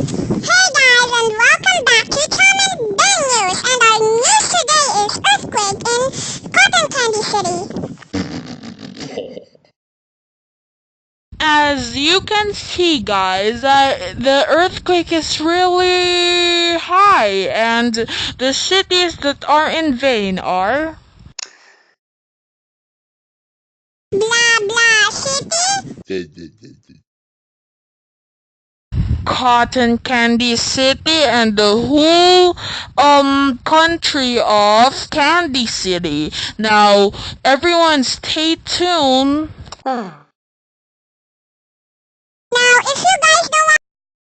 Hey guys, and welcome back to Tom and Ben News. And our news today is earthquake in Cotton Candy City. As you can see, guys, the earthquake is really high, and the cities that are in vain are Blah blah city. Cotton Candy City and the whole country of Candy City. Now, everyone, stay tuned. Now, if you guys don't